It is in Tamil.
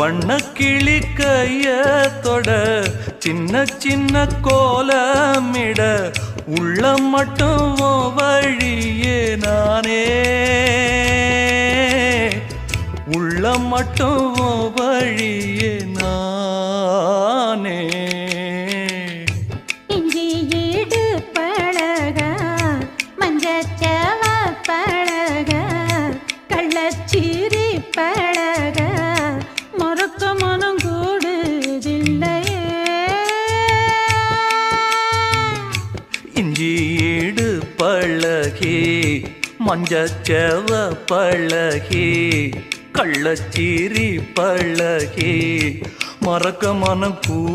வண்ணக்கிளி கைய தொட சின்ன சின்ன கோலமிட உள்ளம் மட்டும் வழியே நானே உள்ளம் மட்டும் வழியே நானே இஞ்சி ஈடு பழக மஞ்சச்சவ பழக கள்ளச்சீரி பழக மொறுக்க மனம் கூடுதில்லையே இஞ்சி ஈடு பழகி மஞ்சச்சவ பழகி கள்ளச்சீரி பழகி மறக்க மனம் கூட